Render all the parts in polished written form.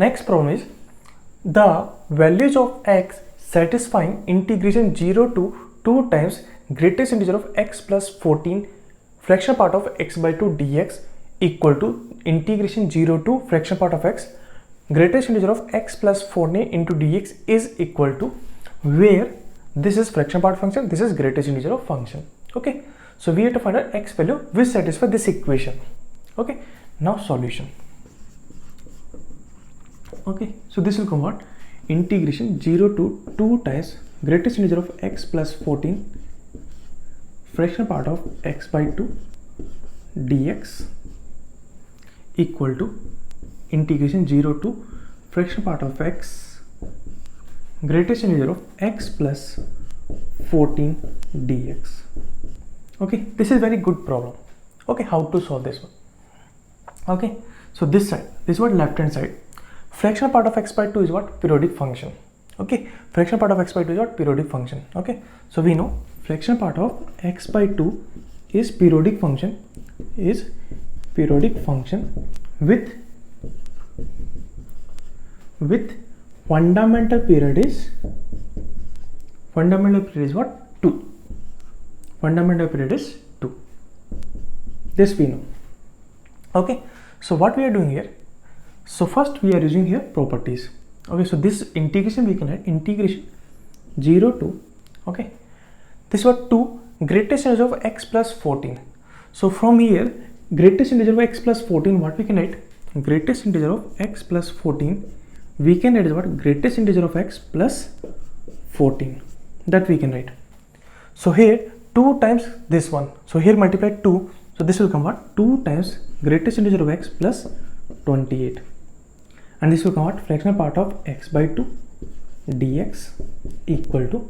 Next problem is the values of x satisfying integration 0 to 2 times greatest integer of x plus 14 fraction part of x by 2 dx equal to integration 0 to fraction part of x greatest integer of x plus 14 into dx is equal to, where this is fraction part function, this is greatest integer of function. Okay, so we have to find out x value which satisfy this equation. Okay, now solution. Okay, so this will come out integration 0 to 2 times greatest integer of x plus 14 fraction part of x by 2 dx equal to integration 0 to fraction part of x greatest integer of x plus 14 dx. Okay, this is very good problem. Okay, how to solve this one? Okay, so this side, this is what left hand side, fractional part of x by 2 is what? Periodic function. Okay, fractional part of x by 2 is what? Periodic function. Okay, so we know fractional part of x by 2 is periodic function, with fundamental period is what? 2. Fundamental period is 2. This we know. Okay, so what we are doing here, so first we are using here properties. Okay, so this integration we can write integration 0 to, okay, this was 2 greatest integer of x plus 14. So from here greatest integer of x plus 14, what we can write? Greatest integer of x plus 14 we can write is what? Greatest integer of x plus 14, that we can write. So here 2 times this one, so here multiply 2, so this will come what? 2 times greatest integer of x plus 28, and this will come out fractional part of x by 2 dx equal to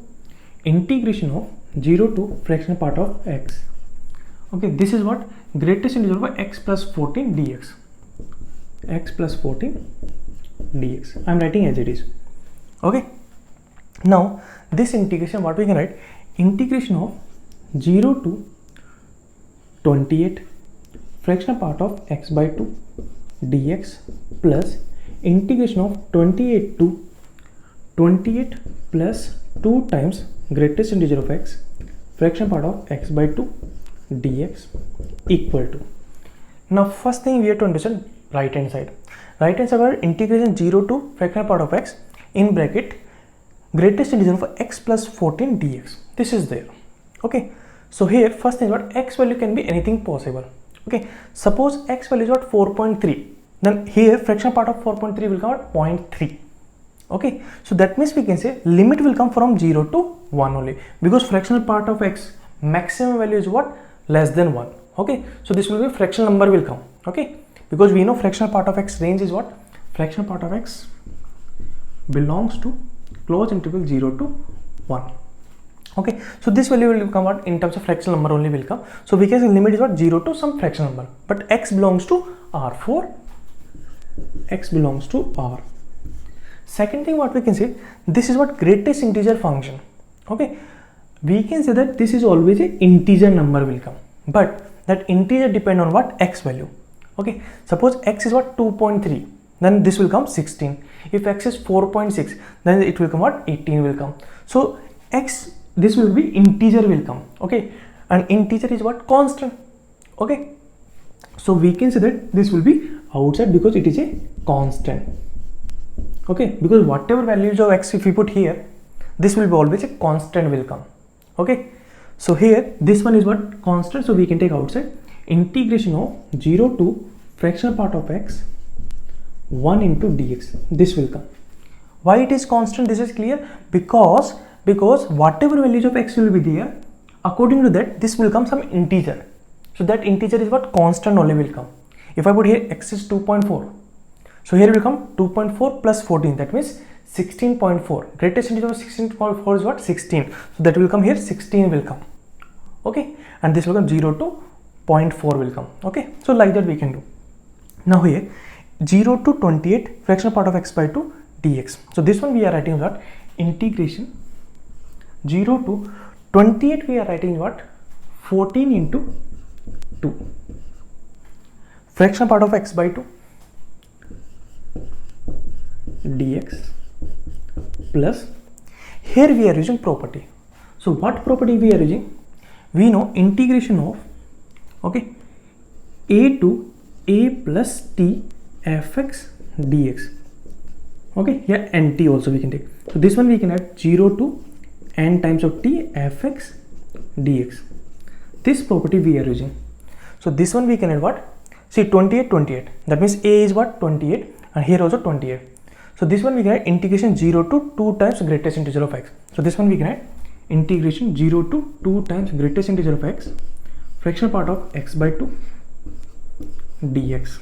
integration of 0 to fractional part of x. Okay, this is what? Greatest integer of x plus 14 dx, x plus 14 dx. I am writing as it is. Okay, now this integration, what we can write? Integration of 0 to 28 fractional part of x by 2 dx plus integration of 28 to 28 plus 2 times greatest integer of x fraction part of x by 2 dx equal to. Now first thing we have to understand right hand side. Right hand side are integration 0 to fractional part of x in bracket greatest integer of x plus 14 dx. This is there. Okay, so here first thing is what? X value can be anything possible. Okay, suppose x value is what? 4.3, then here fraction part of 4.3 will come at 0.3. Okay, so that means we can say limit will come from 0 to 1 only, because fractional part of x maximum value is what? Less than 1. Okay, so this will be fractional number will come. Okay, because we know fractional part of x range is what? Fractional part of x belongs to closed interval 0 to 1. Okay, so this value will come out in terms of fractional number only will come. So we can say limit is what? 0 to some fractional number, but x belongs to R. For x belongs to R. Second thing what we can say, this is what? Greatest integer function. Okay, we can say that this is always a integer number will come, but that integer depend on what? X value. Okay, suppose x is what? 2.3, then this will come 16. If x is 4.6, then it will come what? 18 will come. So x, this will be integer will come. Okay, and integer is what? Constant. Okay, so we can say that this will be outside because it is a constant. Okay, because whatever values of x if we put here, this will be always a constant will come. Okay, so here this one is what? Constant, so we can take outside integration of 0 to fractional part of x 1 into dx. This will come. Why it is constant? This is clear, because whatever values of x will be there, according to that this will come some integer. So that integer is what? Constant only will come. If I put here x is 2.4, so here will come 2.4 plus 14, that means 16.4. Greatest integer of 16.4 is what? 16. So that will come here, 16 will come. Okay, and this will come 0 to 0.4 will come. Okay, so like that we can do. Now here 0 to 28 fractional part of x by 2 dx. So this one we are writing what? Integration 0 to 28 we are writing what? 14 into 2 fractional part of x by 2 dx plus, here we are using property. So what property we are using? We know integration of, okay, a to a plus t fx dx. Okay, here and t also we can take. So this one we can add 0 to n times of t fx dx. This property we are using. So this one we can add what? See, 28, 28. That means a is what? 28, and here also 28. So this one we can add integration 0 to 2 times greatest integer of x. So this one we can add integration 0 to 2 times greatest integer of x, fractional part of x by 2 dx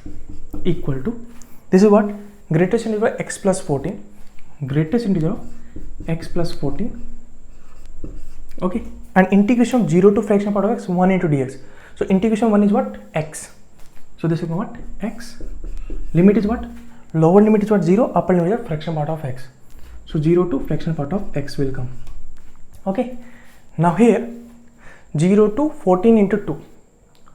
equal to, this is what? Greatest integer of x plus 14, greatest integer of x plus 14, okay, and integration of 0 to fractional part of x 1 into dx. So integration 1 is what? X. So this is what? X. Limit is what? Lower limit is what? 0, upper limit is fractional part of x. So 0 to fractional part of x will come. Okay. Now here 0 to 14 into 2.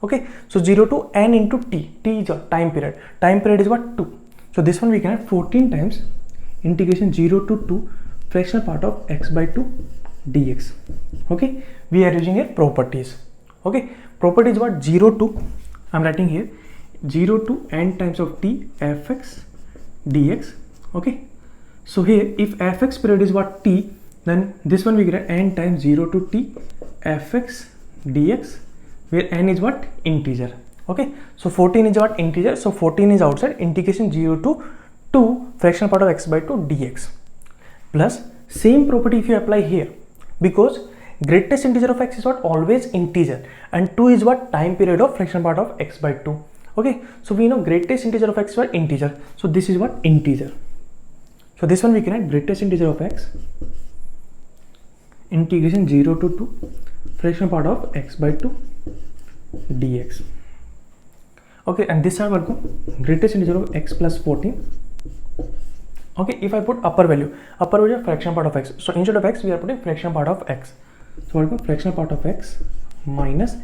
Okay. So 0 to n into t. T is what? Time period. Time period is what? 2. So this one we can add 14 times integration 0 to 2 fractional part of x by 2 dx. Okay. We are using here properties. Okay. Property is what? 0 to, I am writing here 0 to n times of t fx dx. Okay. So here if fx period is what? T, then this one we get n times 0 to t fx dx, where n is what? Integer. Okay. So 14 is what? Integer. So 14 is outside, integration 0 to 2 fractional part of x by 2 dx. Plus same property if you apply here, because greatest integer of x is what? Always integer, and 2 is what? Time period of fractional part of x by 2. Okay. So we know greatest integer of x is what? Integer. So this is what? Integer. So this one we can add greatest integer of x, integration 0 to 2 fractional part of x by 2 dx. Okay, and this side will go greatest integer of x plus 14. Okay, if I put upper value is fractional part of x. So instead of x we are putting fractional part of x. So what will come? Fractional part of x minus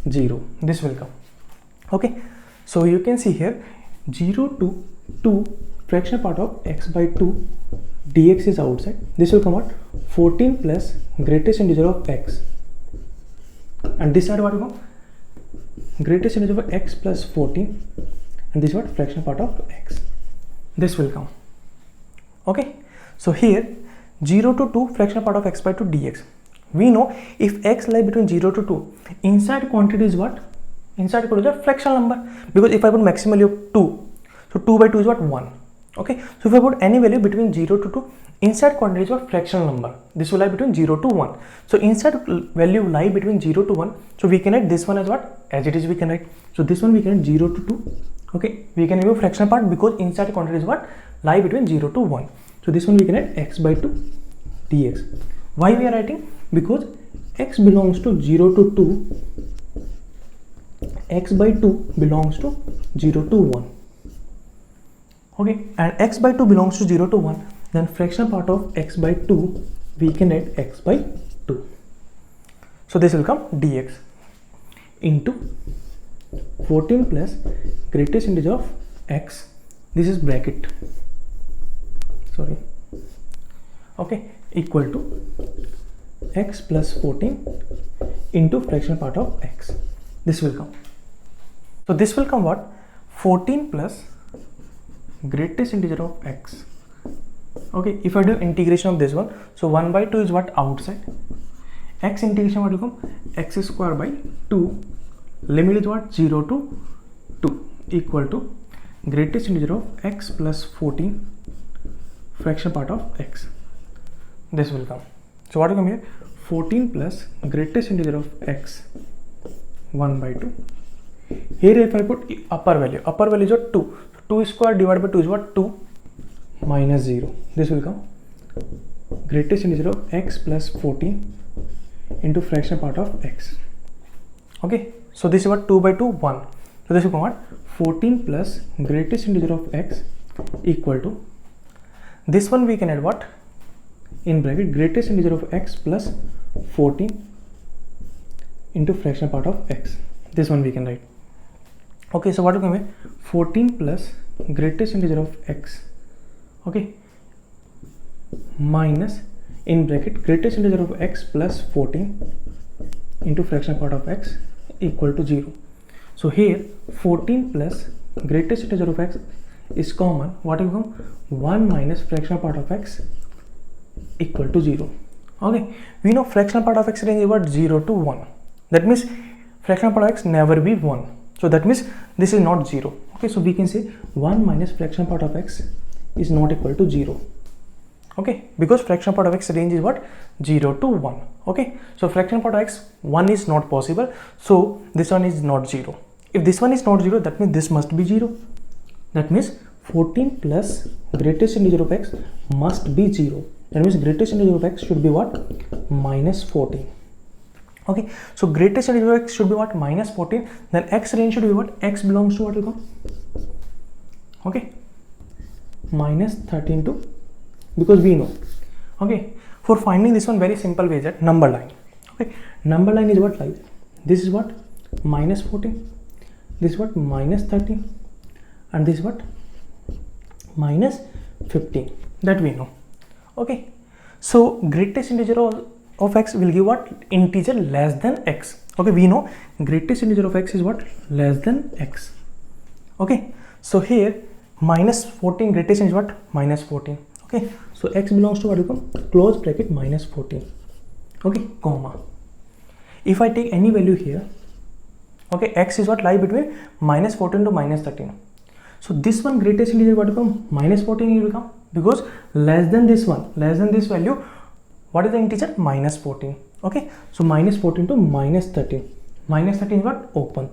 0. This will come. Okay, so you can see here 0 to 2 fractional part of x by 2 dx is outside. This will come out 14 plus greatest integer of x, and this side what will come? Greatest integer of x plus 14, and this is what? Fractional part of x. This will come. Okay, so here 0 to 2 fractional part of x by 2 dx. We know if x lie between 0 to 2, inside quantity is what? Inside quantity is a fractional number, because if I put maximum value of 2, so 2 by 2 is what? 1. Okay, so if I put any value between 0 to 2, inside quantity is what? Fractional number. This will lie between 0 to 1. So inside value lie between 0 to 1. So we can write this one as what? As it is we can write. So this one we can write 0 to 2. Okay, we can remove fractional part because inside quantity is what? Lie between 0 to 1. So this one we can write x by 2 dx. Why we are writing? Because x belongs to 0 to 2, x by 2 belongs to 0 to 1. Okay, and x by 2 belongs to 0 to 1, then fractional part of x by 2 we can write x by 2. So this will come dx into 14 plus greatest integer of x, this is bracket, sorry, okay, equal to x plus 14 into fractional part of x. This will come. So this will come what? 14 plus greatest integer of x. Okay, if I do integration of this one, so 1 by 2 is what? Outside. X integration what will come? X square by 2. Limit is what? 0 to 2 equal to greatest integer of x plus 14 fraction part of x. This will come. So what will come here? 14 plus greatest integer of x 1 by 2. Here if I put upper value is what? 2. 2 square divided by 2 is what? 2 minus 0. This will come greatest integer of x plus 14 into fraction part of x. Okay, so this is what? 2 by 2 1. So this will come what? 14 plus greatest integer of x equal to, this one we can add what? In bracket greatest integer of x plus 14 into fraction part of x. This one we can write. Okay, so what will come here? 14 plus greatest integer of x, okay, minus in bracket greatest integer of x plus 14 into fractional part of x equal to 0. So here 14 plus greatest integer of x is common. What will become? 1 minus fractional part of x equal to 0. Okay, we know fractional part of x range is what? 0 to 1. That means fractional part of x never be 1. So that means this is not 0. Okay, so we can say 1 minus fractional part of x is not equal to 0. Okay, because fractional part of x range is what? 0 to 1. Okay, so fractional part of x 1 is not possible, so this one is not 0. If this one is not 0, that means this must be 0. That means 14 plus greatest integer of x must be 0. That means greatest integer of x should be what? Minus 14. Okay, so greatest integer of x should be what? Minus 14. Then x range should be what? X belongs to what will come? Okay, minus 13 to, because we know. Okay, for finding this one, very simple way, that number line. Okay, number line is what? Like this is what? Minus 14. This is what? Minus 13. And this is what? Minus 15. That we know. Okay, so greatest integer of x will give what? Integer less than x. Okay, we know greatest integer of x is what? Less than x. Okay, so here minus 14 greatest is what? Minus 14. Okay, so x belongs to what will come? Close bracket minus 14. Okay, comma. If I take any value here, okay, x is what? Lie between minus 14 to minus 13. So this one greatest integer what will come? Minus 14 will come, because less than this one, less than this value, what is the integer? Minus 14. Okay, so minus 14 to minus 13. Minus 13 is what? Open.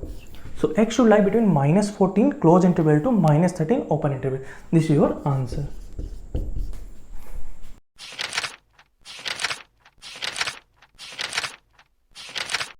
So x should lie between minus 14 close interval to minus 13 open interval. This is your answer.